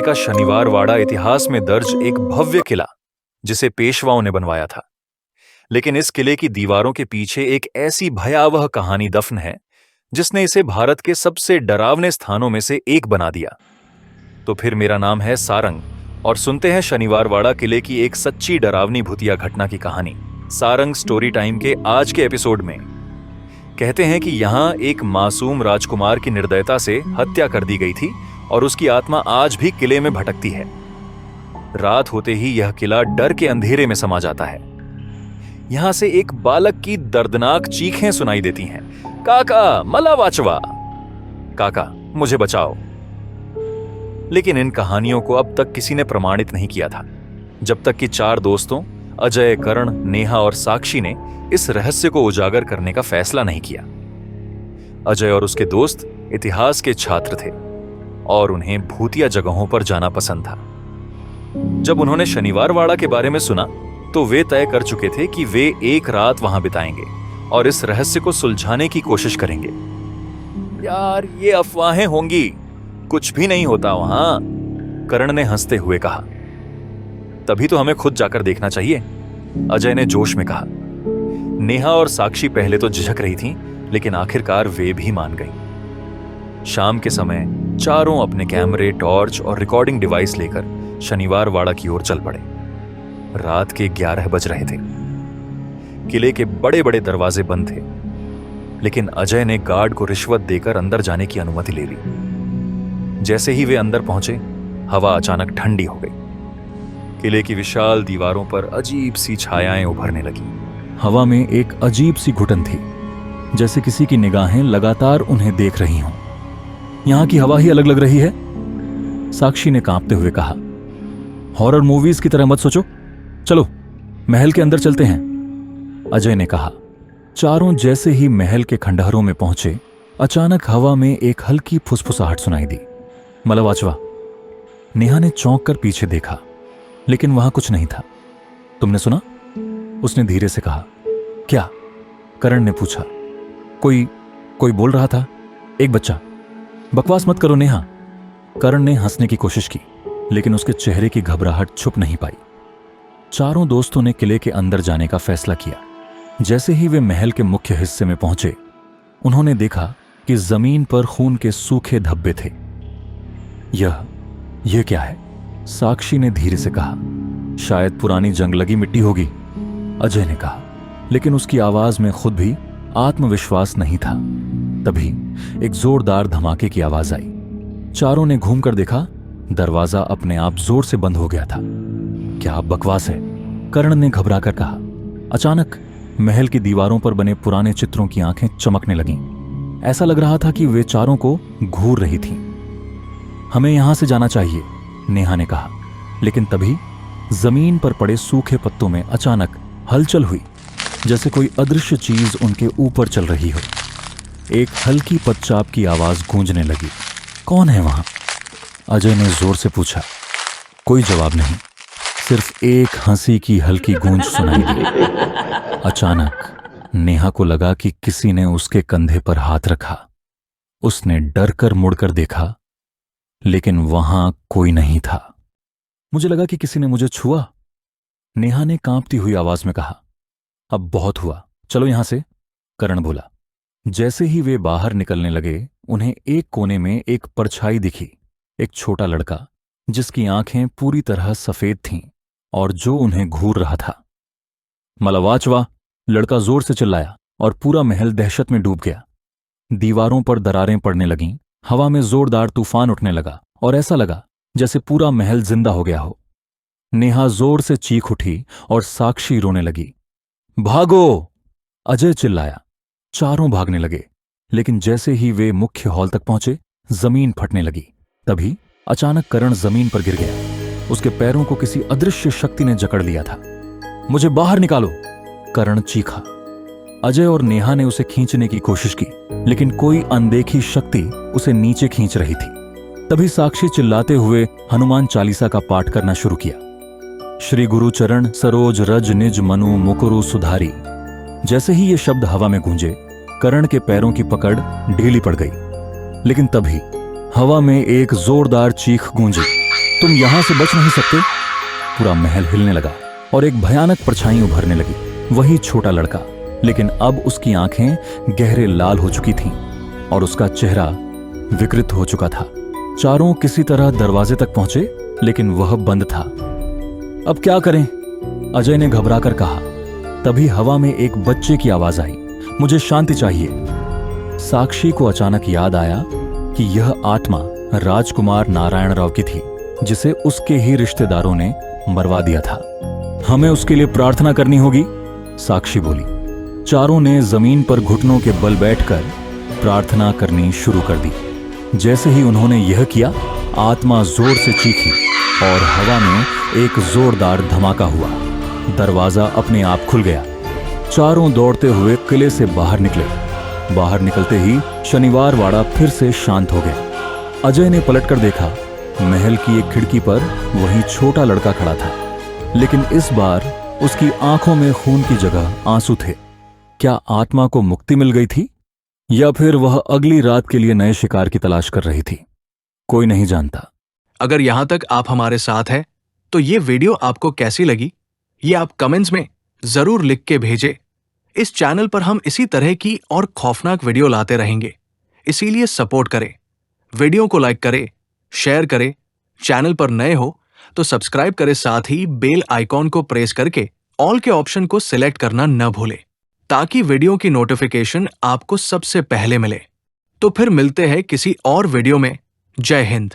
जमाने का शनिवार वाड़ा इतिहास में दर्ज एक भव्य किला जिसे पेशवाओं ने बनवाया था। लेकिन इस किले की दीवारों के पीछे एक ऐसी भयावह कहानी दफन है जिसने इसे भारत के सबसे डरावने स्थानों में से एक बना दिया। तो फिर मेरा नाम है सारंग और सुनते हैं शनिवार वाड़ा किले की एक सच्ची डरावनी भूतिया घटना की कहानी सारंग स्टोरी टाइम के आज के एपिसोड में। कहते हैं कि यहाँ एक मासूम राजकुमार की निर्दयता से हत्या कर दी गई थी और उसकी आत्मा आज भी किले में भटकती है। रात होते ही यह किला डर के अंधेरे में समा जाता है। यहां से एक बालक की दर्दनाक चीखें सुनाई देती हैं, काका मलावाचवा, काका मुझे बचाओ। लेकिन इन कहानियों को अब तक किसी ने प्रमाणित नहीं किया था, जब तक कि 4 दोस्तों अजय, करण, नेहा और साक्षी ने इस रहस्य को उजागर करने का फैसला नहीं किया। अजय और उसके दोस्त इतिहास के छात्र थे और उन्हें भूतिया जगहों पर जाना पसंद था। जब उन्होंने शनिवार वाड़ा के बारे में सुना तो वे तय कर चुके थे कि वे एक रात वहां बिताएंगे और इस रहस्य को सुलझाने की कोशिश करेंगे। यार ये अफवाहें होंगी, कुछ भी नहीं होता वहां, करण ने हंसते हुए कहा। तभी तो हमें खुद जाकर देखना चाहिए, अजय ने जोश में कहा। नेहा और साक्षी पहले तो झिझक रही थीं, लेकिन आखिरकार वे भी मान गईं। शाम के समय चारों अपने कैमरे, टॉर्च और रिकॉर्डिंग डिवाइस लेकर शनिवार वाड़ा की ओर चल पड़े। रात के 11 बज रहे थे। किले के बड़े बड़े दरवाजे बंद थे, लेकिन अजय ने गार्ड को रिश्वत देकर अंदर जाने की अनुमति ले ली। जैसे ही वे अंदर पहुंचे, हवा अचानक ठंडी हो गई। किले की विशाल दीवारों पर अजीब सी छायाएं उभरने लगी। हवा में एक अजीब सी घुटन थी, जैसे किसी की निगाहें लगातार उन्हें देख रही हों। यहां की हवा ही अलग लग रही है, साक्षी ने कांपते हुए कहा। हॉरर मूवीज की तरह मत सोचो, चलो महल के अंदर चलते हैं, अजय ने कहा। चारों जैसे ही महल के खंडहरों में पहुंचे, अचानक हवा में एक हल्की फुसफुसाहट सुनाई दी। मलावाचवा, नेहा ने चौंक कर पीछे देखा, लेकिन वहां कुछ नहीं था। तुमने सुना? उसने धीरे से कहा। क्या? करण ने पूछा। कोई बोल रहा था, एक बच्चा। बकवास मत करो नेहा, करण ने हंसने की कोशिश की, लेकिन उसके चेहरे की घबराहट छुप नहीं पाई। चारों दोस्तों ने किले के अंदर जाने का फैसला किया। जैसे ही वे महल के मुख्य हिस्से में पहुंचे, उन्होंने देखा कि जमीन पर खून के सूखे धब्बे थे। यह क्या है? साक्षी ने धीरे से कहा। शायद पुरानी जंग लगी मिट्टी होगी, अजय ने कहा, लेकिन उसकी आवाज में खुद भी आत्मविश्वास नहीं था। तभी एक जोरदार धमाके की आवाज आई। चारों ने घूमकर देखा, दरवाजा अपने आप जोर से बंद हो गया था। क्या बकवास है? करण ने घबराकर कहा। अचानक महल की दीवारों पर बने पुराने चित्रों की आंखें चमकने लगीं। ऐसा लग रहा था कि वे चारों को घूर रही थीं। हमें यहां से जाना चाहिए, नेहा ने कहा। लेकिन तभी जमीन पर पड़े सूखे पत्तों में अचानक हलचल हुई, जैसे कोई अदृश्य चीज उनके ऊपर चल रही हो। एक हल्की पदचाप की आवाज गूंजने लगी। कौन है वहां? अजय ने जोर से पूछा। कोई जवाब नहीं, सिर्फ एक हंसी की हल्की गूंज सुनाई दी। अचानक नेहा को लगा कि किसी ने उसके कंधे पर हाथ रखा। उसने डर कर मुड़कर देखा, लेकिन वहां कोई नहीं था। मुझे लगा कि किसी ने मुझे छुआ, नेहा ने कांपती हुई आवाज में कहा। अब बहुत हुआ, चलो यहां से, करण बोला। जैसे ही वे बाहर निकलने लगे, उन्हें एक कोने में एक परछाई दिखी। एक छोटा लड़का जिसकी आंखें पूरी तरह सफेद थीं और जो उन्हें घूर रहा था। मलावाचवा, लड़का जोर से चिल्लाया और पूरा महल दहशत में डूब गया। दीवारों पर दरारें पड़ने लगीं, हवा में जोरदार तूफान उठने लगा और ऐसा लगा जैसे पूरा महल जिंदा हो गया हो। नेहा जोर से चीख उठी और साक्षी रोने लगी। भागो, अजय चिल्लाया। चारों भागने लगे, लेकिन जैसे ही वे मुख्य हॉल तक पहुंचे, जमीन फटने लगी। तभी अचानक करण जमीन पर गिर गया। उसके पैरों को किसी अदृश्य शक्ति ने जकड़ लिया था। मुझे बाहर निकालो, करण चीखा। अजय और नेहा ने उसे खींचने की कोशिश की, लेकिन कोई अनदेखी शक्ति उसे नीचे खींच रही थी। तभी साक्षी चिल्लाते हुए हनुमान चालीसा का पाठ करना शुरू किया। श्री गुरु चरण सरोज रज निज मनु मुकुरु सुधारी। जैसे ही ये शब्द हवा में गूंजे, करण के पैरों की पकड़ ढीली पड़ गई। लेकिन तभी हवा में एक जोरदार चीख गूंजी तुम यहां से बच नहीं सकते। पूरा महल हिलने लगा और एक भयानक परछाई उभरने लगी। वही छोटा लड़का, लेकिन अब उसकी आंखें गहरे लाल हो चुकी थीं और उसका चेहरा विकृत हो चुका था। चारों किसी तरह दरवाजे तक पहुंचे, लेकिन वह बंद था। अब क्या करें? अजय ने घबराकर कहा। तभी हवा में एक बच्चे की आवाज आई, मुझे शांति चाहिए। साक्षी को अचानक याद आया कि यह आत्मा राजकुमार नारायण राव की थी, जिसे उसके ही रिश्तेदारों ने मरवा दिया था। हमें उसके लिए प्रार्थना करनी होगी, साक्षी बोली। चारों ने जमीन पर घुटनों के बल बैठकर प्रार्थना करनी शुरू कर दी। जैसे ही उन्होंने यह किया, आत्मा जोर से चीखी और हवा में एक जोरदार धमाका हुआ। दरवाजा अपने आप खुल गया। चारों दौड़ते हुए किले से बाहर निकले। बाहर निकलते ही शनिवार वाड़ा फिर से शांत हो गया। अजय ने पलटकर देखा, महल की एक खिड़की पर वही छोटा लड़का खड़ा था, लेकिन इस बार उसकी आंखों में खून की जगह आंसू थे। क्या आत्मा को मुक्ति मिल गई थी, या फिर वह अगली रात के लिए नए शिकार की तलाश कर रही थी? कोई नहीं जानता। अगर यहां तक आप हमारे साथ हैं, तो ये वीडियो आपको कैसी लगी, ये आप कमेंट्स में जरूर लिख के भेजें। इस चैनल पर हम इसी तरह की और खौफनाक वीडियो लाते रहेंगे, इसीलिए सपोर्ट करें। वीडियो को लाइक करें, शेयर करें। चैनल पर नए हो तो सब्सक्राइब करें, साथ ही बेल आइकॉन को प्रेस करके ऑल के ऑप्शन को सिलेक्ट करना न भूलें, ताकि वीडियो की नोटिफिकेशन आपको सबसे पहले मिले। तो फिर मिलते हैं किसी और वीडियो में। जय हिंद।